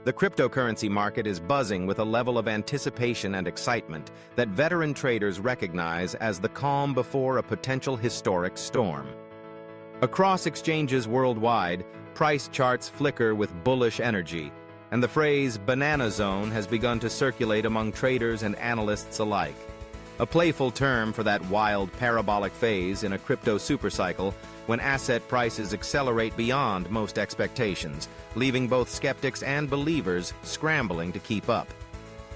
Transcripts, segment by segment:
The cryptocurrency market is buzzing with a level of anticipation and excitement that veteran traders recognize as the calm before a potential historic storm. Across exchanges worldwide, price charts flicker with bullish energy, and the phrase "banana zone" has begun to circulate among traders and analysts alike. A playful term for that wild parabolic phase in a crypto supercycle when asset prices accelerate beyond most expectations, leaving both skeptics and believers scrambling to keep up.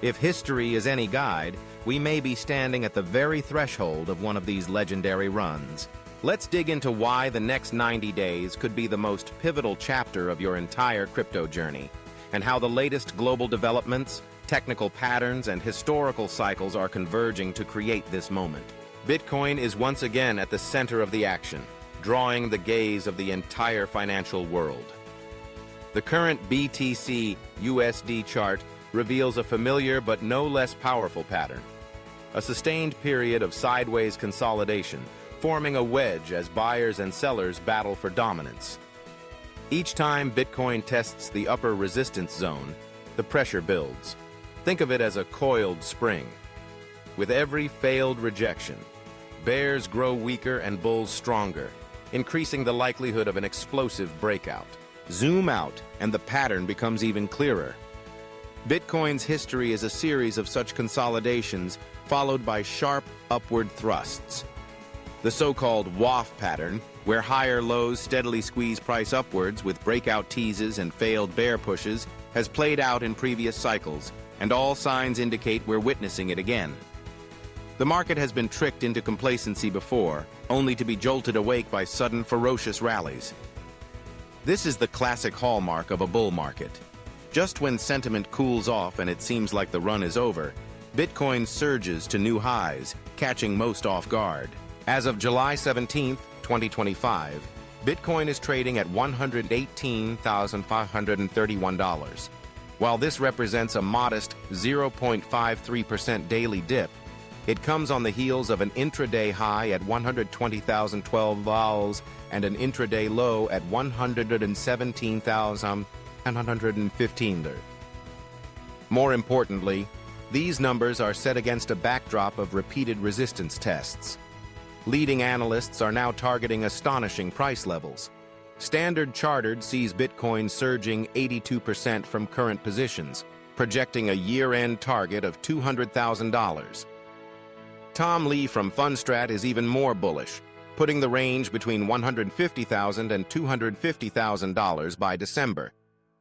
If history is any guide, we may be standing at the very threshold of one of these legendary runs. Let's dig into why the next 90 days could be the most pivotal chapter of your entire crypto journey, and how the latest global developments, technical patterns, and historical cycles are converging to create this moment. Bitcoin is once again at the center of the action, drawing the gaze of the entire financial world. The current BTC-USD chart reveals a familiar but no less powerful pattern. A sustained period of sideways consolidation, forming a wedge as buyers and sellers battle for dominance. Each time Bitcoin tests the upper resistance zone, the pressure builds. Think of it as a coiled spring. With every failed rejection, bears grow weaker and bulls stronger, increasing the likelihood of an explosive breakout. Zoom out, and the pattern becomes even clearer. Bitcoin's history is a series of such consolidations, followed by sharp upward thrusts. The so-called WAF pattern, where higher lows steadily squeeze price upwards with breakout teases and failed bear pushes, has played out in previous cycles, and all signs indicate we're witnessing it again. The market has been tricked into complacency before, only to be jolted awake by sudden ferocious rallies. This is the classic hallmark of a bull market. Just when sentiment cools off and it seems like the run is over, Bitcoin surges to new highs, catching most off guard. As of July 17, 2025, Bitcoin is trading at $118,531. While this represents a modest 0.53% daily dip, it comes on the heels of an intraday high at $120,012 and an intraday low at $117,115. More importantly, these numbers are set against a backdrop of repeated resistance tests. Leading analysts are now targeting astonishing price levels. Standard Chartered sees Bitcoin surging 82% from current positions, projecting a year-end target of $200,000. Tom Lee from Fundstrat is even more bullish, putting the range between $150,000 and $250,000 by December.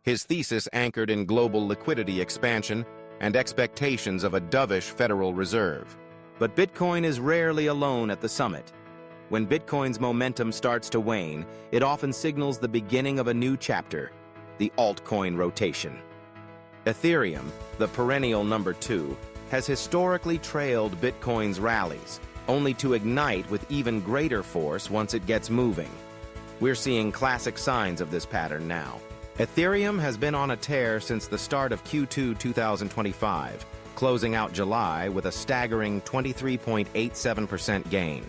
His thesis anchored in global liquidity expansion and expectations of a dovish Federal Reserve. But Bitcoin is rarely alone at the summit. When Bitcoin's momentum starts to wane, it often signals the beginning of a new chapter, the altcoin rotation. Ethereum, the perennial number 2, has historically trailed Bitcoin's rallies, only to ignite with even greater force once it gets moving. We're seeing classic signs of this pattern now. Ethereum has been on a tear since the start of Q2 2025, closing out July with a staggering 23.87% gain.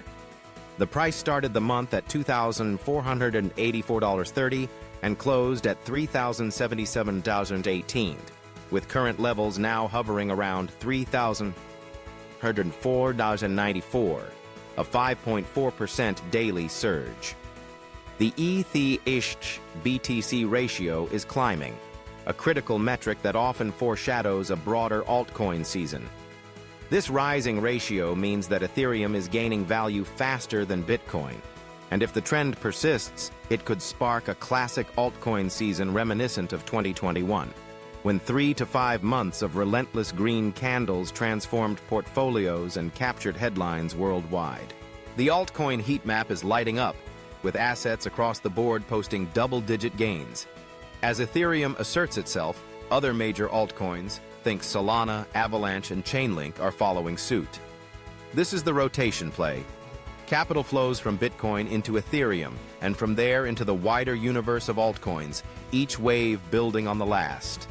The price started the month at $2,484.30 and closed at $3,077.18, with current levels now hovering around $3,104.94, a 5.4% daily surge. The ETH-BTC ratio is climbing, a critical metric that often foreshadows a broader altcoin season. This rising ratio means that Ethereum is gaining value faster than Bitcoin, and if the trend persists, it could spark a classic altcoin season reminiscent of 2021, when 3 to 5 months of relentless green candles transformed portfolios and captured headlines worldwide. The altcoin heat map is lighting up, with assets across the board posting double-digit gains. As Ethereum asserts itself, other major altcoins, think Solana, Avalanche, and Chainlink, are following suit. This is the rotation play. Capital flows from Bitcoin into Ethereum, and from there into the wider universe of altcoins, each wave building on the last.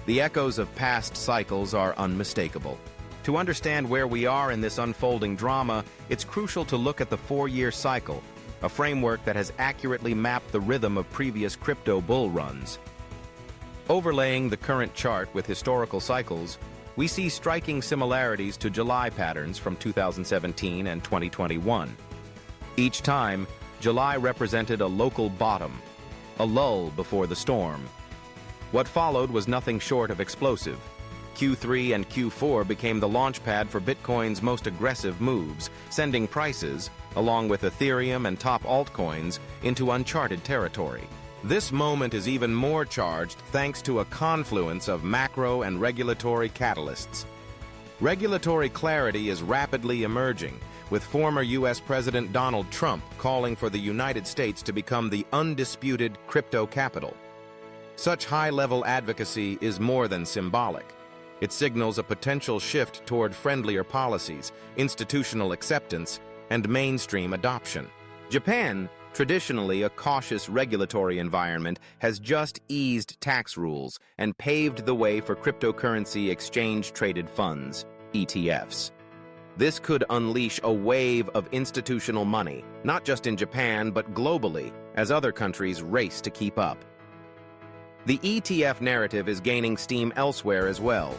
The echoes of past cycles are unmistakable. To understand where we are in this unfolding drama, it's crucial to look at the 4-year cycle, a framework that has accurately mapped the rhythm of previous crypto bull runs. Overlaying the current chart with historical cycles, we see striking similarities to July patterns from 2017 and 2021. Each time, July represented a local bottom, a lull before the storm. What followed was nothing short of explosive. Q3 and Q4 became the launchpad for Bitcoin's most aggressive moves, sending prices, along with Ethereum and top altcoins, into uncharted territory. This moment is even more charged thanks to a confluence of macro and regulatory catalysts. Regulatory clarity is rapidly emerging, with former U.S. President Donald Trump calling for the United States to become the undisputed crypto capital. Such high-level advocacy is more than symbolic. It signals a potential shift toward friendlier policies, institutional acceptance, and mainstream adoption. Japan, traditionally a cautious regulatory environment, has just eased tax rules and paved the way for cryptocurrency exchange-traded funds, ETFs. This could unleash a wave of institutional money, not just in Japan but globally, as other countries race to keep up. The ETF narrative is gaining steam elsewhere as well.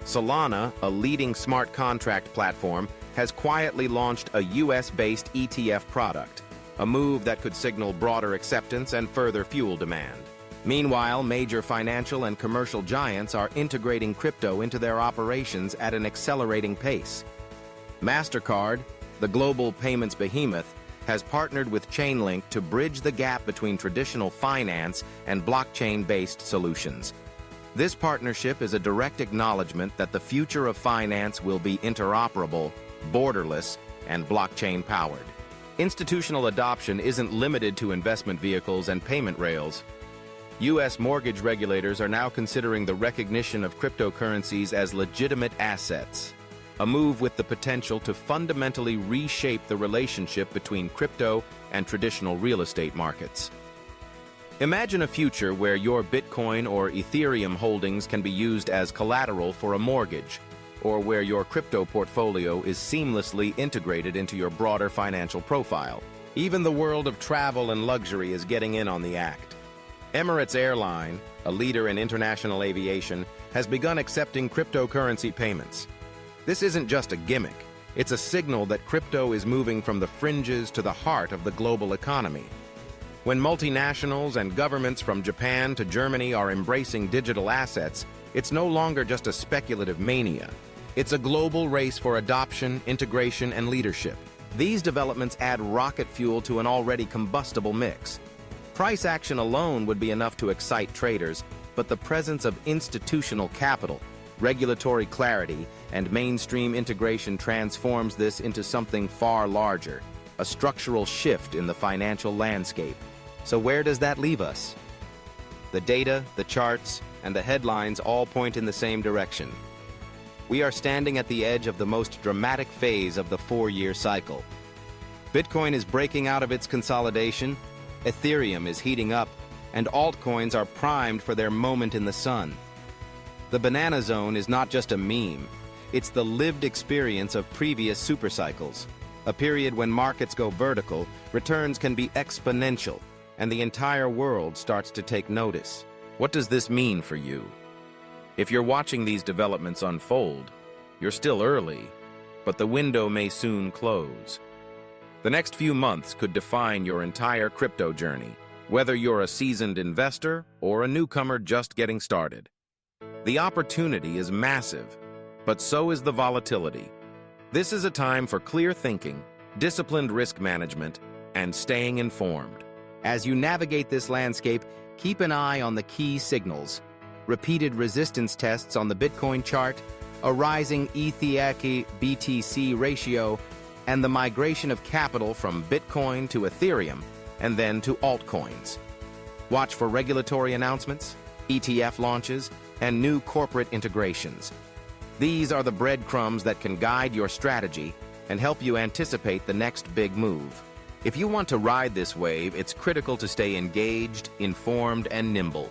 Solana, a leading smart contract platform, has quietly launched a US-based ETF product, a move that could signal broader acceptance and further fuel demand. Meanwhile, major financial and commercial giants are integrating crypto into their operations at an accelerating pace. MasterCard, the global payments behemoth, has partnered with Chainlink to bridge the gap between traditional finance and blockchain-based solutions. This partnership is a direct acknowledgement that the future of finance will be interoperable, borderless, and blockchain-powered. Institutional adoption isn't limited to investment vehicles and payment rails. U.S. mortgage regulators are now considering the recognition of cryptocurrencies as legitimate assets, a move with the potential to fundamentally reshape the relationship between crypto and traditional real estate markets. Imagine a future where your Bitcoin or Ethereum holdings can be used as collateral for a mortgage, or where your crypto portfolio is seamlessly integrated into your broader financial profile. Even the world of travel and luxury is getting in on the act. Emirates Airline, a leader in international aviation, has begun accepting cryptocurrency payments. This isn't just a gimmick. It's a signal that crypto is moving from the fringes to the heart of the global economy. When multinationals and governments from Japan to Germany are embracing digital assets, it's no longer just a speculative mania. It's a global race for adoption, integration, and leadership. These developments add rocket fuel to an already combustible mix. Price action alone would be enough to excite traders, but the presence of institutional capital, regulatory clarity, and mainstream integration transforms this into something far larger, a structural shift in the financial landscape. So where does that leave us? The data, the charts, and the headlines all point in the same direction. We are standing at the edge of the most dramatic phase of the 4-year cycle. Bitcoin is breaking out of its consolidation, Ethereum is heating up, and altcoins are primed for their moment in the sun. The banana zone is not just a meme, it's the lived experience of previous supercycles, a period when markets go vertical, returns can be exponential, and the entire world starts to take notice. What does this mean for you? If you're watching these developments unfold, you're still early, but the window may soon close. The next few months could define your entire crypto journey, whether you're a seasoned investor or a newcomer just getting started. The opportunity is massive, but so is the volatility. This is a time for clear thinking, disciplined risk management, and staying informed. As you navigate this landscape, keep an eye on the key signals: repeated resistance tests on the Bitcoin chart, a rising ETH-BTC ratio, and the migration of capital from Bitcoin to Ethereum and then to altcoins. Watch for regulatory announcements, ETF launches, and new corporate integrations. These are the breadcrumbs that can guide your strategy and help you anticipate the next big move. If you want to ride this wave, it's critical to stay engaged, informed, and nimble.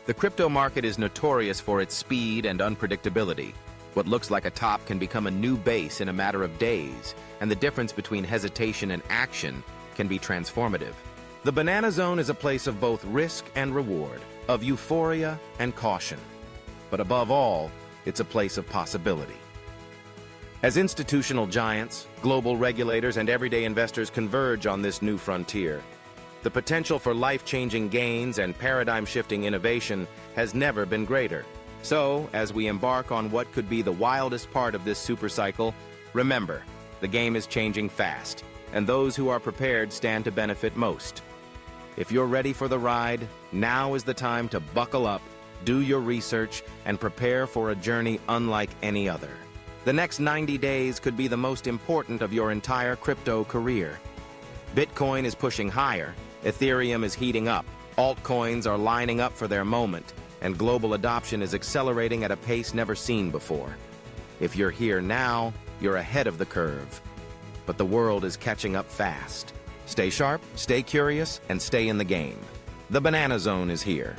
The crypto market is notorious for its speed and unpredictability. What looks like a top can become a new base in a matter of days, and the difference between hesitation and action can be transformative. The banana zone is a place of both risk and reward. of euphoria and caution. But above all, it's a place of possibility. As institutional giants, global regulators, and everyday investors converge on this new frontier, the potential for life-changing gains and paradigm-shifting innovation has never been greater. So, as we embark on what could be the wildest part of this supercycle, remember, the game is changing fast, and those who are prepared stand to benefit most. If you're ready for the ride, now is the time to buckle up, do your research, and prepare for a journey unlike any other. The next 90 days could be the most important of your entire crypto career. Bitcoin is pushing higher, Ethereum is heating up, altcoins are lining up for their moment, and global adoption is accelerating at a pace never seen before. If you're here now, you're ahead of the curve. But the world is catching up fast. Stay sharp, stay curious, and stay in the game. The Banana Zone is here.